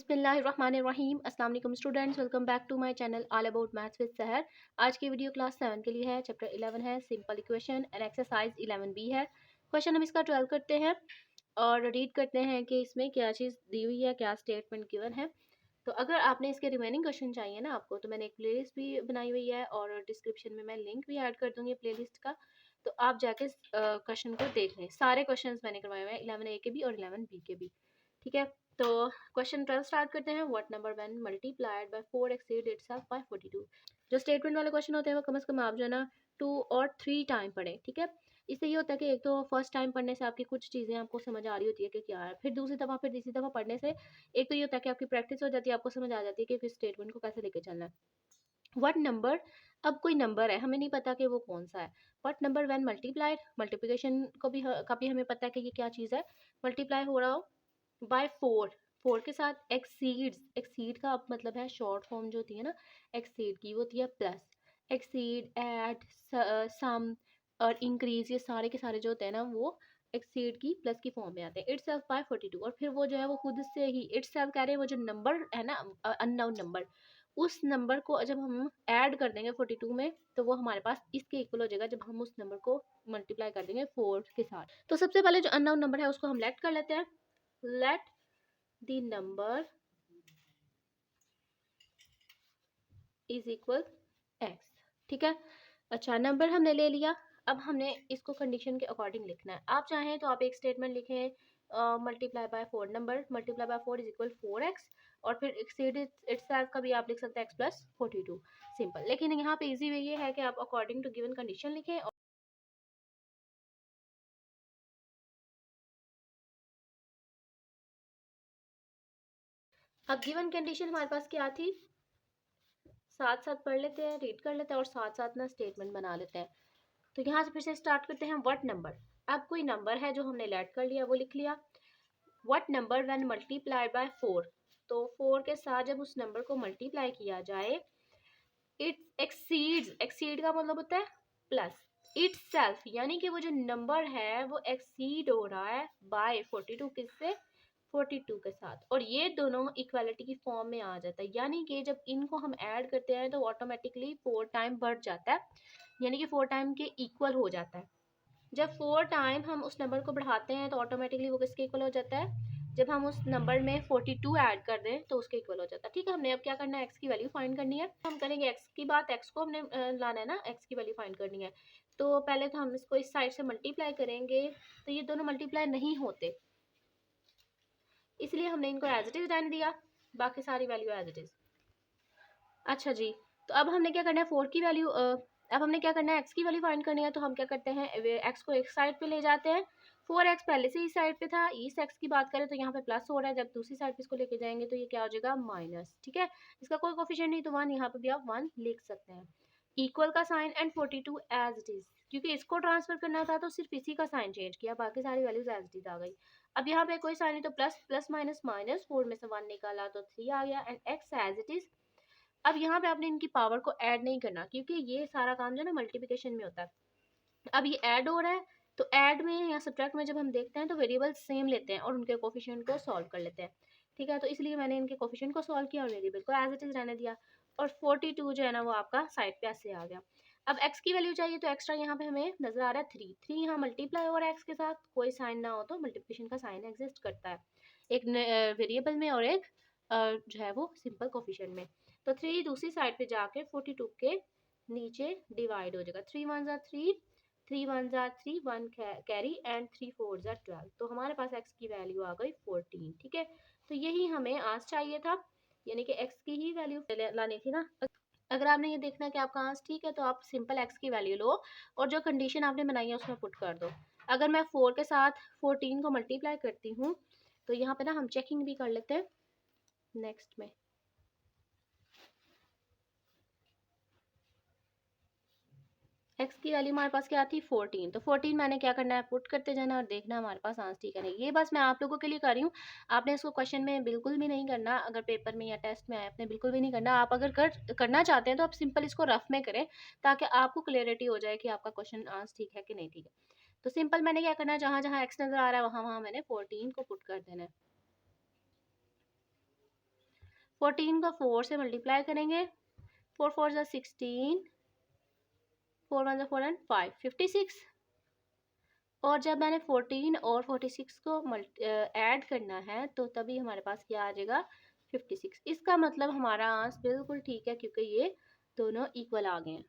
बिस्मिल्लाहिर्रहमानिर्रहीम। अस्सलाम वालेकुम students, welcome back to my channel all about maths with Sahar. आज की वीडियो क्लास 7 के लिए है। चैप्टर 11 है simple equation and exercise 11b है। क्वेश्चन हम इसका 12 करते हैं और रीड करते हैं कि इसमें क्या चीज़ दी हुई है, क्या स्टेटमेंट गिवन है। तो अगर आपने इसके रिमेनिंग क्वेश्चन चाहिए ना आपको, तो मैंने एक प्लेलिस्ट भी बनाई हुई है और डिस्क्रिप्शन में मैं लिंक भी ऐड कर दूँगी प्लेलिस्ट का, तो आप जाके क्वेश्चन को देख लें। सारे क्वेश्चन मैंने करवाए हुए हैं 11A के भी और 11B के भी, ठीक है। तो क्वेश्चन 12 स्टार्ट करते हैं। What number when multiplied by 4 exceed itself by 42। जो स्टेटमेंट वाले क्वेश्चन होते हैं वो कम से कम आप जो है ना 2 और 3 टाइम पढ़ें, ठीक है। इससे ये होता है कि एक तो फर्स्ट टाइम पढ़ने से आपकी कुछ चीज़ें आपको समझ आ रही होती है कि क्या है, फिर दूसरी दफ़ा फिर तीसरी दफ़ा पढ़ने से एक तो ये होता है कि आपकी प्रैक्टिस हो जाती है, आपको समझ आ जाती है कि किस स्टेटमेंट को कैसे लेके चलना है। व्हाट नंबर, अब कोई नंबर है, हमें नहीं पता कि वो कौन सा है। What number when multiplied, multiplication को भी कभी हमें पता है कि ये क्या चीज़ है, मल्टीप्लाई हो रहा हो बाय 4, 4 के साथ एक्सीड्स, एक्सीड का मतलब है शॉर्ट फॉर्म जो होती है ना एक्सीड की, वो होती है प्लस। एक्सीड, ऐड, सम और इंक्रीज, ये सारे के सारे जो होते हैं ना वो एक्सीड की प्लस की फॉर्म में आते हैं। इट्स सेल्फ बाय 42, और फिर वो जो है वो खुद से ही इट्स सेल्फ कह रहे हैं, वो जो नंबर है ना अननोन नंबर, उस नंबर को जब हम ऐड कर देंगे 42 में तो वो हमारे पास इसके इक्वल हो जाएगा जब हम उस नंबर को मल्टीप्लाई कर देंगे 4 के साथ। तो सबसे पहले जो अननोन नंबर है उसको हम लेट कर लेते हैं। Let the number is equal x, ठीक है। अच्छा, नंबर हमने ले लिया। अब हमने इसको कंडीशन के अकॉर्डिंग लिखना है। आप चाहें तो आप एक स्टेटमेंट लिखें multiply by 4 number, multiply by 4 is equal 4x, और फिर एक्सीड इटसेल्फ का भी आप लिख सकते हैं x प्लस 42, सिंपल। लेकिन यहाँ पे इजी वे ये है कि आप अकॉर्डिंग टू गिवन कंडीशन लिखें। अब गिवन कंडीशन हमारे पास क्या थी, साथ साथ पढ़ लेते हैं, रीड कर लेते हैं और साथ साथ ना स्टेटमेंट बना लेते हैं। तो यहाँ से फिर से स्टार्ट करते हैं। व्हाट नंबर, अब कोई नंबर है जो हमने लेट कर लिया, वो लिख लिया। What number when multiplied by 4, तो 4 के साथ जब उस नंबर को मल्टीप्लाई किया जाए, इट एक्सीड्स, एक्सीड का मतलब होता है प्लस, इट्स सेल्फ यानी कि वो जो नंबर है वो एक्सीड हो रहा है बाय 42, किससे, 42 के साथ, और ये दोनों इक्वालिटी की फॉर्म में आ जाता है। यानी कि जब इनको हम ऐड करते हैं तो ऑटोमेटिकली 4 टाइम बढ़ जाता है, यानी कि 4 टाइम के इक्वल हो जाता है। जब 4 टाइम हम उस नंबर को बढ़ाते हैं तो ऑटोमेटिकली वो किसके इक्वल हो जाता है, जब हम उस नंबर में 42 ऐड कर दें तो उसके इक्वल हो जाता है, ठीक है। हमने अब क्या करना है, एक्स की वैल्यू फाइंड करनी है। हम करेंगे एक्स की बात, एक्स को हमने लाना है ना, एक्स की वैल्यू फाइंड करनी है। तो पहले तो हम इसको इस साइड से मल्टीप्लाई करेंगे, तो ये दोनों मल्टीप्लाई नहीं होते, इसलिए हमने इनको एज इट इज रहने दिया, बाकी सारी वैल्यू एज इट इज। अच्छा जी, तो अब हमने क्या करना है, 4 की वैल्यू अब हमने क्या करना है, एक्स की वैल्यू फाइंड करनी है। तो हम क्या करते हैं, एक्स को एक साइड पे ले जाते हैं। 4x पहले से इस साइड पे था, इस एक्स की बात करें तो यहाँ पे प्लस हो रहा है, जब दूसरी साइड पे इसको लेके जाएंगे तो ये क्या हो जाएगा, माइनस, ठीक है। इसका कोई कोफिशिएंट नहीं तो 1, यहाँ पे भी आप 1 लिख सकते हैं। इक्वल का sign and 42 as it is, क्योंकि इसको ट्रांसफर करना था तो सिर्फ इसी का साइन चेंज किया, बाकी सारी वैल्यूज एज इट इज आ गई। अब यहाँ पे कोई साइन नहीं तो प्लस प्लस माइनस माइनस, 4 में से 1 निकाला तो 3 आ गया, and x as it is. अब यहाँ पे आपने इनकी पावर को ऐड नहीं करना, क्योंकि ये सारा काम जो है ना मल्टीप्लिकेशन में होता है। अब ये ऐड हो रहा है, तो ऐड में या सब्ट्रैक्ट में जब हम देखते हैं तो वेरिएबल सेम लेते हैं और उनके कोफिशिएंट को सॉल्व कर लेते हैं, ठीक है। तो इसलिए मैंने इनके कोफिशिएंट को सॉल्व किया और वेरिएबल को एज इट इज रहने दिया, और 42 जो है ना वो आपका साइड पे ऐसे आ गया। अब x की वैल्यू चाहिए, तो एक्स्ट्रा यहाँ पे हमें नजर आ रहा है 3, 3 यहाँ मल्टीप्लाई हो रहा है x के साथ, कोई साइन ना हो तो मल्टीप्लिकेशन का साइन एग्जिस्ट करता है, एक वेरिएबल में और एक जो है वो सिंपल कोफिशिएंट में। तो 3 दूसरी साइड पे जाके 42 के नीचे डिवाइड हो जाएगा, 3 1 जा 3, 3 1 जा 3, 1 कैरी एंड 3 4 जा 12, तो हमारे पास x की वैल्यू आ गई 14, ठीक है। तो यही हमें आज चाहिए था, यानी कि x की ही वैल्यू लानी थी ना। अगर आपने ये देखना है कि आपका आंसर ठीक है तो आप सिंपल x की वैल्यू लो और जो कंडीशन आपने बनाई है उसमें पुट कर दो। अगर मैं 4 के साथ 14 को मल्टीप्लाई करती हूँ तो यहाँ पे ना हम चेकिंग भी कर लेते हैं नेक्स्ट में। x की वैल्यू हमारे पास क्या थी 14, तो 14 मैंने क्या करना है, पुट करते जाना और देखना हमारे पास आंसर ठीक है नहीं। ये बस मैं आप लोगों के लिए कर रही हूँ, आपने इसको क्वेश्चन में बिल्कुल भी नहीं करना, अगर पेपर में या टेस्ट में आए आपने बिल्कुल भी नहीं करना। आप अगर करना चाहते हैं तो आप सिंपल इसको रफ में करें ताकि आपको क्लियरिटी हो जाए कि आपका क्वेश्चन आंसर ठीक है कि नहीं ठीक है। तो सिंपल मैंने क्या करना है, जहाँ जहाँ एक्स नजर आ रहा है वहाँ वहाँ मैंने 14 को पुट कर देना है। 14 को 4 से मल्टीप्लाई करेंगे, 4 4 ज़ा 16, 4 1 ज़ा 4 एंड 5 56। और जब मैंने 14 और 46 को ऐड करना है तो तभी हमारे पास क्या आ जाएगा 56। इसका मतलब हमारा आंसर बिल्कुल ठीक है क्योंकि ये दोनों इक्वल आ गए हैं।